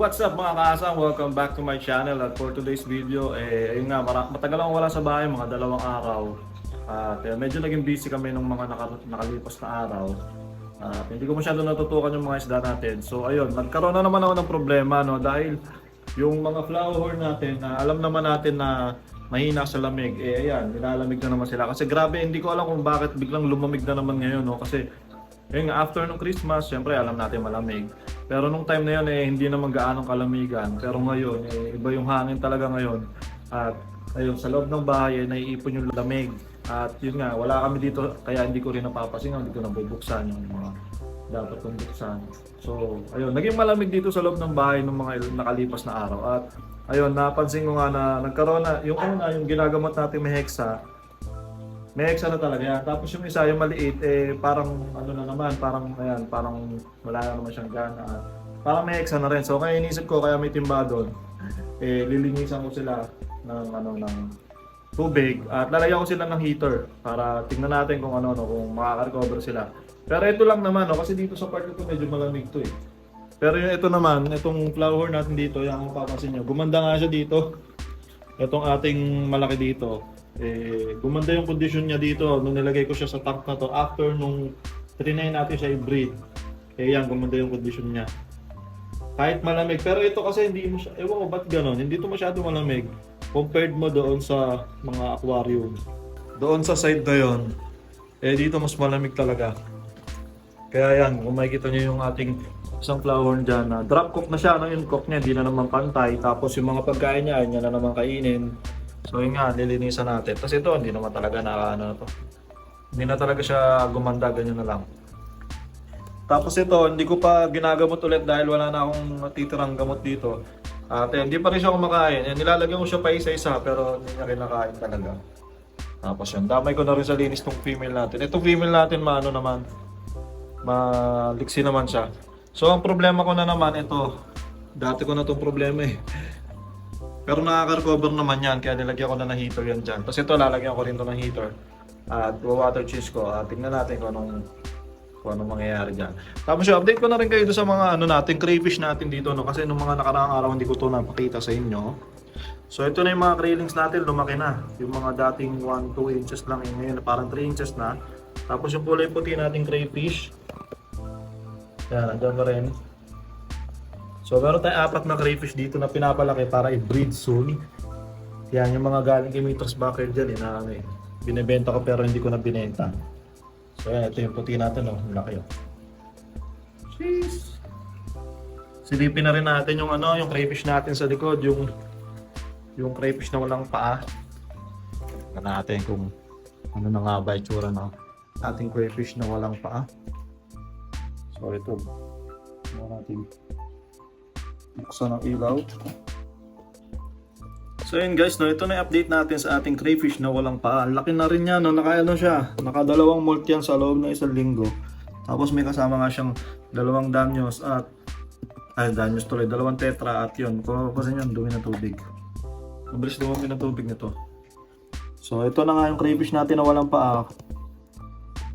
What's up mga kaasang? Welcome back to my channel at for today's video, ayun nga, matagal akong wala sa bahay, mga 2 araw. At medyo naging busy kami nung mga nakalipas na araw. At hindi ko masyado natutukan yung mga isda natin. So ayun, nagkaroon na naman ako ng problema, no? Dahil yung mga flower natin, alam naman natin na mahina sa lamig. Ayan, nilalamig na naman sila. Kasi grabe, hindi ko alam kung bakit biglang lumamig na naman ngayon, no? Kasi ayun nga, after nung Christmas, syempre alam natin malamig. Pero nung time na yun, hindi naman gaanong kalamigan. Pero ngayon, iba yung hangin talaga ngayon. At ayun, sa loob ng bahay, naiipon yung lamig. At yun nga, wala kami dito, kaya hindi ko rin napapasingaw, hindi ko nabubuksan yung mga dapat kong buksan. So, ayun, naging malamig dito sa loob ng bahay ng mga nakalipas na araw. At ayun, napansin ko nga na nagkaroon na, yung una, yung ginagamot natin may hexa na talaga yan. Tapos yung isa, yung maliit, parang ano na naman, parang ayan, parang wala na naman siyang gana. Parang may hexa na rin. So kaya inisip ko, kaya may timba doon, lilinisan ko sila ng tubig at lalagyan ko sila ng heater para tingnan natin kung kung makaka-recover sila. Pero ito lang naman, kasi dito sa part ito medyo malamig to eh. Pero yung ito naman, itong flower natin dito, yung papansin nyo, gumanda nga siya dito. Itong ating malaki dito. Gumanda yung condition niya dito nung nilagay ko siya sa tank na to after nung trinay natin siya i-breed. Yan, gumanda yung condition niya. Kahit malamig, pero ito kasi hindi mo siya, ewan ko ba't ganon, hindi to masyado malamig compared mo doon sa mga aquarium. Doon sa side na yon, dito mas malamig talaga. Kaya yan, kung makikita nyo yung ating isang flower dyan, drop cook na siya, yung cook niya, hindi na naman pantay. Tapos yung mga pagkain niya, niya na naman kainin. So yun nga, nilinisan natin. Tapos ito, hindi naman talaga hindi na talaga siya gumanda, ganyan na lang. Tapos ito, hindi ko pa ginagamot ulit dahil wala na akong natitirang gamot dito. At hindi pa rin siya kumakain. Nilalagyan ko siya pa isa-isa pero hindi niya kinakain talaga. Tapos yun, damay ko na rin sa linis tong female natin. Itong female natin, maliksi naman siya. So ang problema ko na naman, ito, dati ko na itong problema eh. Pero nakaka-recover naman yan, kaya nilagyan ko na ng heater yan dyan. Tapos ito, lalagyan ko rin ito ng heater. At water change ko. Tingnan natin kung anong mangyayari dyan. Tapos update ko na rin kayo sa mga crayfish natin dito. Kasi nung mga nakaraang araw, hindi ko ito napakita sa inyo. So ito na yung mga craylings natin, lumaki na. Yung mga dating 1-2 inches lang, ngayon parang 3 inches na. Tapos yung kulay puti nating crayfish. Yan, andyan pa rin. So meron tayong 4 na crayfish dito na pinapalaki para i-breed soon. Yan, yung mga galing kay Mitra's Backer dyan binibenta ko pero hindi ko na binenta. So yan, ito yung puti natin, laki. Jeez. Silipin na rin natin yung yung crayfish natin sa likod, yung crayfish na walang paa. Tingnan natin kung ano na nga ba itsura ng ating crayfish na walang paa. So ito, natin buksan ang ilaw. So yun guys, ito na yung update natin sa ating crayfish na walang paa. Laki na rin yan, siya. Nakadalawang molt yan sa loob ng 1 linggo. Tapos may kasama nga siyang 2 danyos at danyos tuloy, 2 tetra at yun. Kung mapapasin yun, dumi na tubig. Mabilis dumami ng tubig nito. So ito na nga yung crayfish natin na walang paa.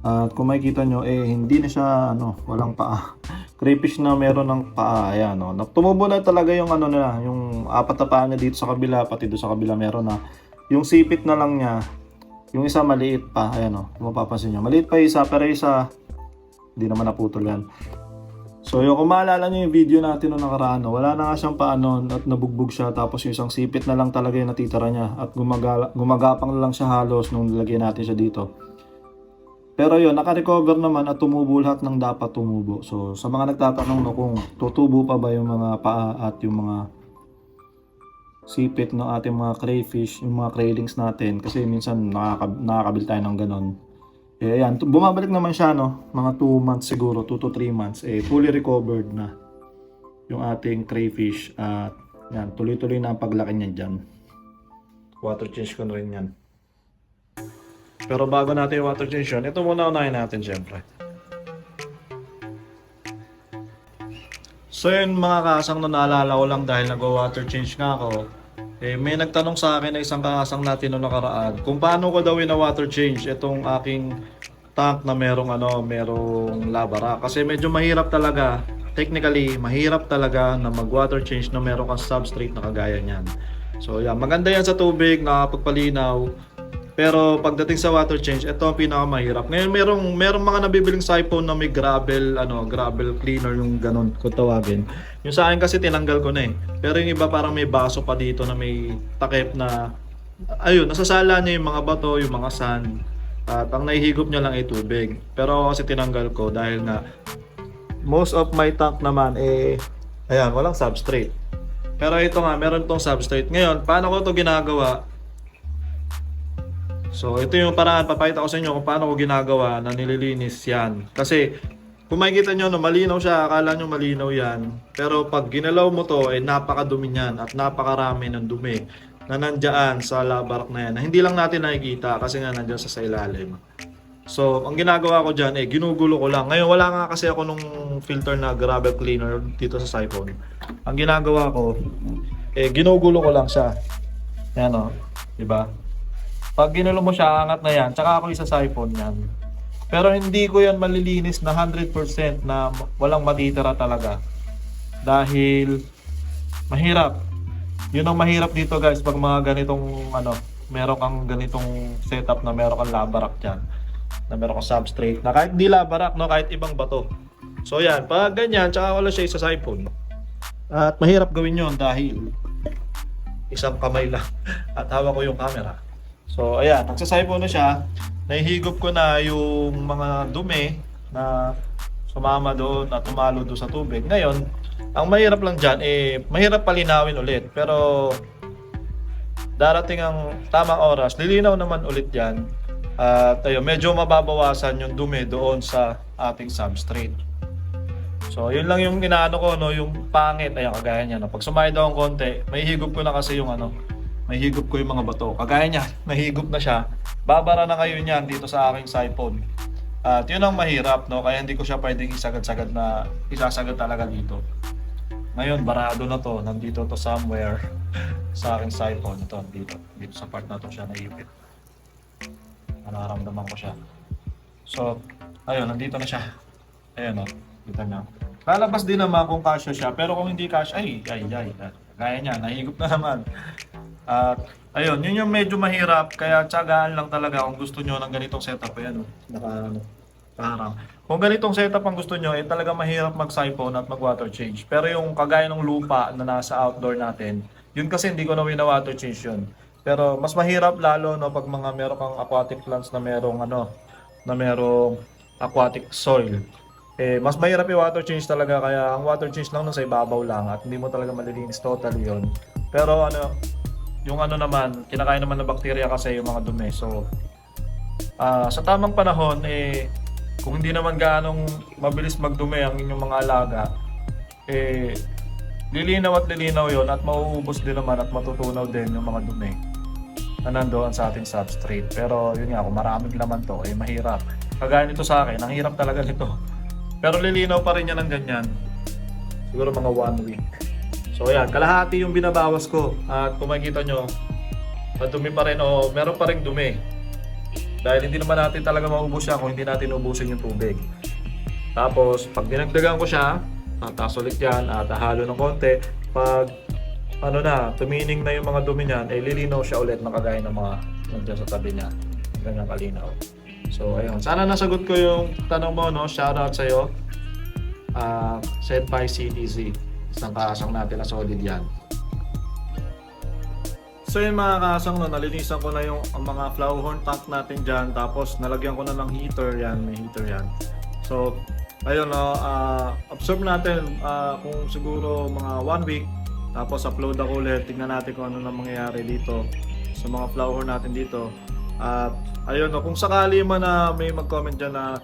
At kung makikita nyo, hindi na siya walang paa. Crayfish na meron ng paa, ayan tumubo na talaga yung nila, yung 4 na paa niya dito sa kabila, pati doon sa kabila meron na. Yung sipit na lang niya, yung isa maliit pa, ayan kung mapapansin nyo. Maliit pa isa, pero isa, hindi naman naputol yan. So yung kung maalala nyo yung video natin nung nakaraan, wala na nga siyang paa at nabugbog siya, tapos yung isang sipit na lang talaga yung natitira niya. At gumagapang na lang siya halos nung nilagyan natin siya dito. Pero yun, naka-recover naman at tumubo lahat ng dapat tumubo. So, sa mga nagtatanong kung tutubo pa ba yung mga paa at yung mga sipit ng ating mga crayfish, yung mga craylings natin, kasi minsan nakakabil tayo ng ganon. Yan, bumabalik naman siya, mga 2 months siguro, 2 to 3 months, fully recovered na yung ating crayfish. At yan, tuloy-tuloy na ang paglaki niya dyan. Water change ko na rin yan. Pero bago natin yung water change yun, ito muna unahin natin syempre. So yun mga kasang, naalala ko lang dahil nag-water change nga ako. May nagtanong sa akin na isang kasang natin noong nakaraan kung paano ko daw na-water change itong aking tank na merong labara. Kasi medyo mahirap talaga technically mahirap talaga na mag water change na meron kang substrate na kagaya niyan. So yan, maganda yan sa tubig, nakapagpalinaw. Pero pagdating sa water change, ito ang pinakamahirap. Ngayon merong mga nabibiling siphon na may gravel cleaner yung ganun kung tawagin. Yung sa akin kasi tinanggal ko na eh. Pero yung iba parang may baso pa dito na may takip na ayun, nasasala niya yung mga bato, yung mga sand. At ang naihigop niya lang ay tubig. Pero ako kasi tinanggal ko dahil nga most of my tank naman ayan, walang substrate. Pero ito nga, meron tong substrate. Ngayon, paano ko ito ginagawa? So, ito yung paraan. Papakita ko sa inyo kung paano ko ginagawa na nililinis yan. Kasi, kung makikita nyo, no, malinaw siya. Akala nyo malinaw yan. Pero pag ginalaw mo to, napakadumi niyan at napakarami ng dumi na nandyan sa labarak na yan. Na hindi lang natin nakikita kasi nga nandyan sa ilalim. So, ang ginagawa ko dyan, ginugulo ko lang. Ngayon, wala nga kasi ako nung filter na gravel cleaner dito sa siphon. Ang ginagawa ko, ginugulo ko lang siya. Yan o, diba? Pag ginulo mo siya, angat na yan, tsaka ako isa-siphon yan. Pero hindi ko yan malilinis na 100% na walang matitira talaga. Dahil, mahirap. Yun ang mahirap dito guys, pag mga ganitong, meron kang ganitong setup na meron kang labarak dyan. Na meron kang substrate, na kahit di labarak, no, kahit ibang bato. So yan, pag ganyan, tsaka wala siya isa-siphon. At mahirap gawin yun dahil isang kamay lang at hawak ko yung camera. So ayan, nagsasaypo na siya. Nahihigop ko na yung mga dumi na sumama doon at tumalo doon sa tubig. Ngayon, ang mahirap lang dyan, mahirap palinawin ulit. Pero darating ang tamang oras, lilinaw naman ulit yan. At ayun, medyo mababawasan yung dumi doon sa ating substrate. So yun lang yung inaano ko, no, yung pangit. Ayan, kagaya niya, no. Pag sumayad ako ng konti, may higop ko na kasi yung may higop ko yung mga bato. Kagaya niya, nahigop na siya. Babara na kayo niyan dito sa aking siphon. At yun ang mahirap, no? Kaya hindi ko siya pwedeng isagad-sagad na isasagad talaga dito. Ngayon, barado na to. Nandito to somewhere sa aking siphon. Ito, dito sa part na to siya naipit. Nararamdaman ko siya. So, ayun, nandito na siya. Ayun, no? Kita niyo. Lalabas din naman kung kasya siya. Pero kung hindi kasya, ay. Kaya niya, nahigop na naman. At ayun, yun yung medyo mahirap, kaya tiyagaan lang talaga kung gusto nyo ng ganitong setup. Ayan, parang kung ganitong setup ang gusto nyo, talaga mahirap mag-siphon at mag-water change. Pero yung kagaya ng lupa na nasa outdoor natin, yun kasi hindi ko na wina-water change yun. Pero mas mahirap lalo, no, pag mga meron kang aquatic plants na merong aquatic soil. Mas mahirap yung water change talaga, kaya ang water change lang sa ibabaw lang at hindi mo talaga malilinis totally yun. Pero yung naman, kinakain naman ng bakterya kasi yung mga dumi. So, sa tamang panahon, kung hindi naman gaanong mabilis magdumi ang inyong mga alaga, lilinaw at lilinaw yon at mauubos din naman at matutunaw din yung mga dumi na nandoon sa ating substrate. Pero yun nga, kung maraming laman to, mahirap. Kagaya nito sa akin, ang hirap talaga nito. Pero lilinaw pa rin yan ng ganyan. Siguro mga 1 week. So ayan, kalahati yung binabawas ko. At kung makikita nyo, madumi pa rin o meron pa rin dumi. Dahil hindi naman natin talaga maubos siya kung hindi natin ubusin yung tubig. Tapos, pag dinagdagan ko siya, tataas ulit yan at halo ng konti. Pag tumining na yung mga dumi niyan, lilinaw siya ulit na kagaya ng mga nandiyan sa tabi niya. Ganyan kalinaw. So ayun, sana nasagot ko yung tanong mo, no? Shoutout sa'yo. Senpai CTZ. Isang kaasang natin na solid yan. So yun mga kaasang, nalinisan ko na yung mga flower horn tank natin dyan. Tapos nalagyan ko na ng heater yan. May heater yan. So ayun, observe natin kung siguro mga 1 week. Tapos upload ako ulit. Tingnan natin kung ano na mangyayari dito sa mga flower horn natin dito. At ayun, kung sakali man na may mag-comment dyan na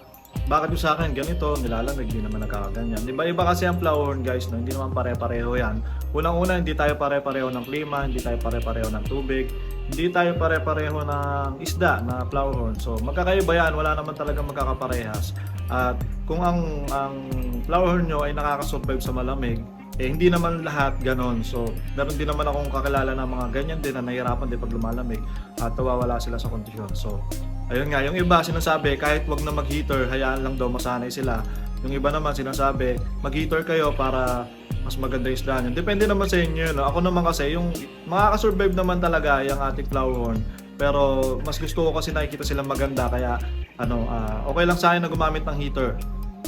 bakit yung sa akin ganito, nilalamig, hindi naman nagkakaganyan. Diba iba kasi ang flower horn guys, no? Hindi naman pare-pareho yan. Unang-una, hindi tayo pare-pareho ng klima, hindi tayo pare-pareho ng tubig, hindi tayo pare-pareho ng isda na flower horn. So magkakaiba yan, wala naman talaga magkakaparehas. At kung ang flower horn nyo ay nakakasurvive sa malamig, hindi naman lahat ganon. So meron din naman akong kakilala ng mga ganyan din na nahihirapan din pag lumalamig at nawawala sila sa kondisyon. So ayun nga, yung iba sinasabi kahit wag na mag-heater, hayaan lang daw masanay sila. Yung iba naman sinasabi, mag-heater kayo para mas maganda yung isda nyo. Depende naman sa inyo. No? Ako naman kasi, yung makakasurvive naman talaga yung ating flowerhorn. Pero mas gusto ko kasi nakikita silang maganda. Kaya okay lang sa akin na gumamit ng heater.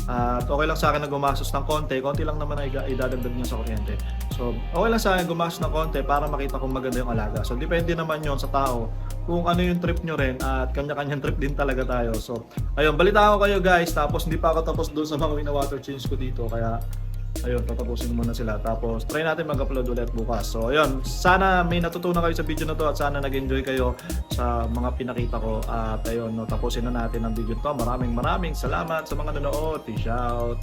At okay lang sa akin na gumastos ng konti lang naman na idadagdag niya sa kuryente. So, okay lang sa akin gumastos ng konti para makita kung maganda yung alaga. So, depende naman yon sa tao kung ano yung trip nyo rin at kanya-kanyang trip din talaga tayo. So, ayun, balita ko kayo guys. Tapos, hindi pa ako tapos doon sa mga wina-water change ko dito. Kaya, ayun, tatapusin muna sila. Tapos, try natin mag-upload ulit bukas. So, ayun, sana may natutunan kayo sa video na to at sana nag-enjoy kayo sa mga pinakita ko. At ayun, tapusin na natin ang video to. Maraming salamat sa mga nanonood. Peace out!